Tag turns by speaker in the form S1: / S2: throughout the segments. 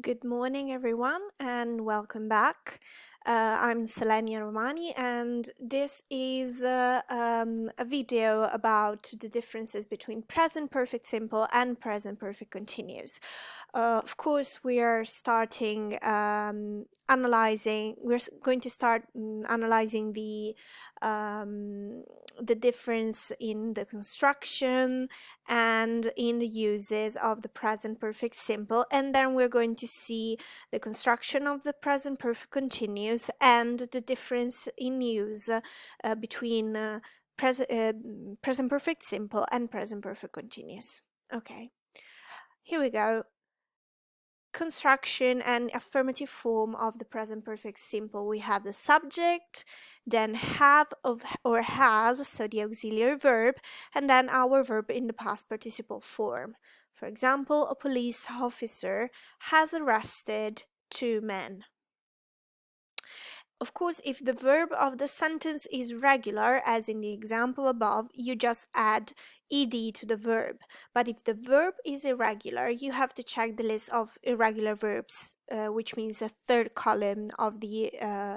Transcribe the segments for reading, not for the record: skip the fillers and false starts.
S1: Good morning, everyone, and welcome back. I'm Selenia Romani, and this is a video about the differences between present perfect simple and present perfect continuous. Of course, we are starting analyzing. Going to start analyzing the difference in the construction and in the uses of the present perfect simple, and then we're going to see the construction of the present perfect continuous and the difference in use between present perfect simple and present perfect continuous. Okay, here we go. Construction and affirmative form of the present perfect simple. We have the subject, then have of or has, so the auxiliary verb, and then our verb in the past participle form. For example, a police officer has arrested 2 men. Of course, if the verb of the sentence is regular, as in the example above, you just add ed to the verb. But if the verb is irregular, you have to check the list of irregular verbs, which means the third column of the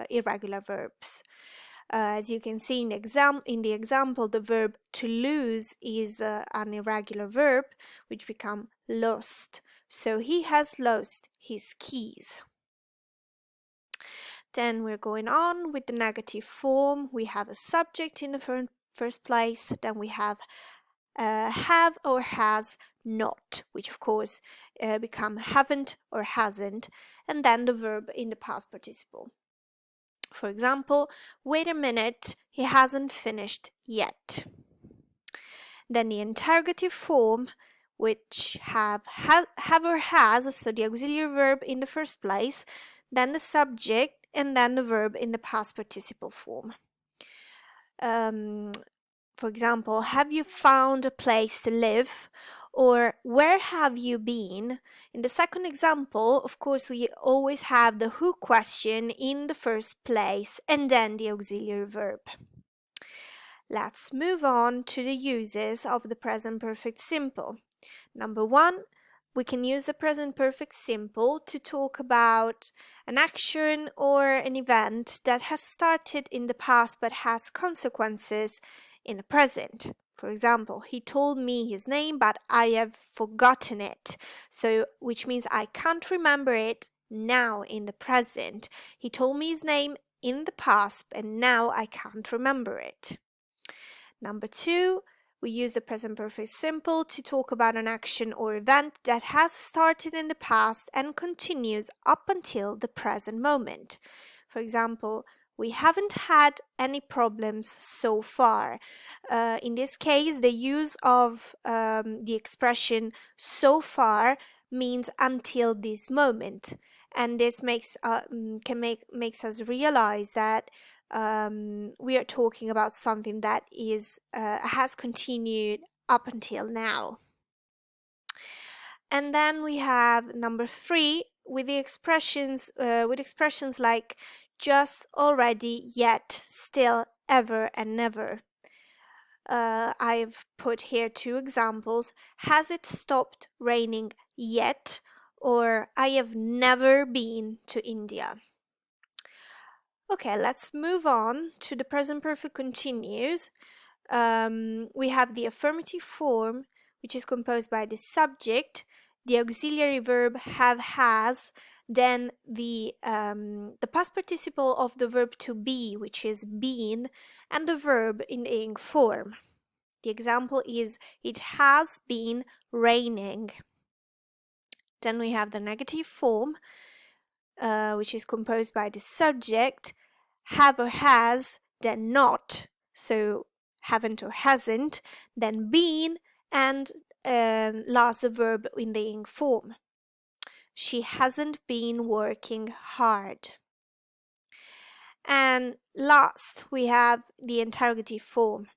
S1: irregular verbs. As you can see in the example, the verb to lose is an irregular verb, which become lost. So he has lost his keys. Then we're going on with the negative form. We have a subject in the first place. Then we have or has not, which of course become haven't or hasn't, and then the verb in the past participle. For example, wait a minute, he hasn't finished yet. Then the interrogative form, which have or has, so the auxiliary verb in the first place, then the subject, and then the verb in the past participle form. For example, have you found a place to live? Or where have you been? In the second example, of course, we always have the who question in the first place and then the auxiliary verb. Let's move on to the uses of the present perfect simple. Number one, we can use the present perfect simple to talk about an action or an event that has started in the past but has consequences in the present. For example, he told me his name, but I have forgotten it. So, which means I can't remember it now in the present. He told me his name in the past, and now I can't remember it. Number two, we use the present perfect simple to talk about an action or event that has started in the past and continues up until the present moment. For example, we haven't had any problems so far. In this case, the use of the expression so far means until this moment, and this makes us realize that we are talking about something that has continued up until now. And then we have number three with the expressions like just, already, yet, still, ever, and never. I've put here 2 examples. Has it stopped raining yet? Or I have never been to India. Okay, let's move on to the present perfect continuous. We have the affirmative form, which is composed by the subject, the auxiliary verb have, has, then the past participle of the verb to be, which is been, and the verb in the ing form. The example is, it has been raining. Then we have the negative form, which is composed by the subject, have or has, then not, so haven't or hasn't, then been, and last the verb in the ing form. She hasn't been working hard. And last, we have the interrogative form,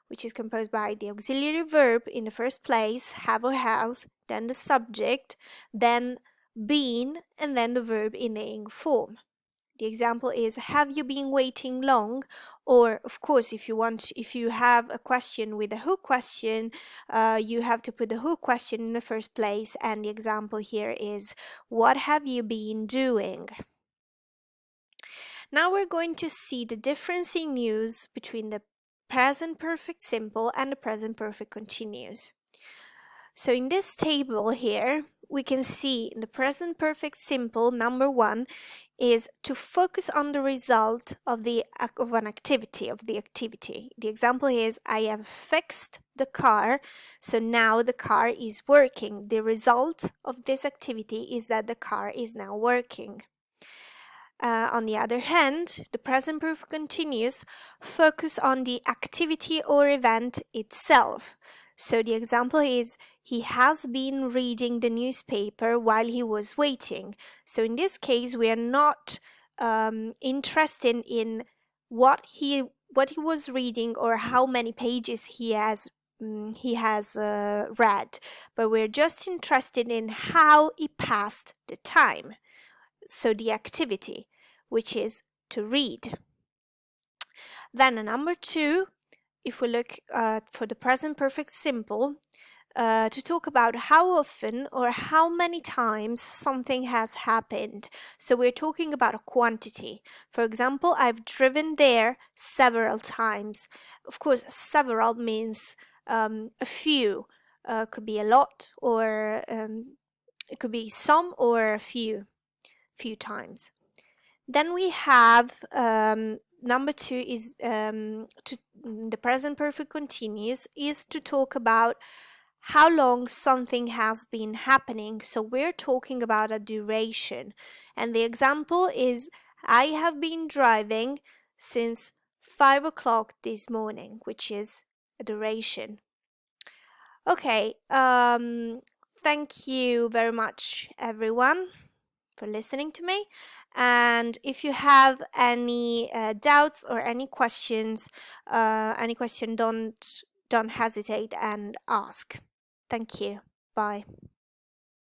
S1: which is composed by the auxiliary verb in the first place, have or has, then the subject, then been, and then the verb in the ing form. The example is, have you been waiting long? Or, of course, if you have a question with a who question, you have to put the who question in the first place. And the example here is, what have you been doing? Now we're going to see the difference in use between the present perfect simple and the present perfect continuous. So in this table here, we can see in the present perfect simple, number 1 is to focus on the result of an activity, of the activity. The example is, I have fixed the car, so now the car is working. The result of this activity is that the car is now working. On the other hand, the present perfect continuous focus on the activity or event itself. So the example is, he has been reading the newspaper while he was waiting. So in this case, we are not interested in what he was reading or how many pages he has read, but we're just interested in how he passed the time. So the activity, which is to read. Then number 2, if we look for the present perfect simple, to talk about how often or how many times something has happened. So we're talking about a quantity. For example, I've driven there several times. Of course, several means a few. Could be a lot, or it could be some or a few times. Then we have number 2 is the present perfect continuous is to talk about how long something has been happening. So we're talking about a duration. And the example is, I have been driving since 5 o'clock this morning, which is a duration. Okay, thank you very much, everyone, for listening to me. And if you have any doubts or any questions, don't hesitate and ask. Thank you. Bye.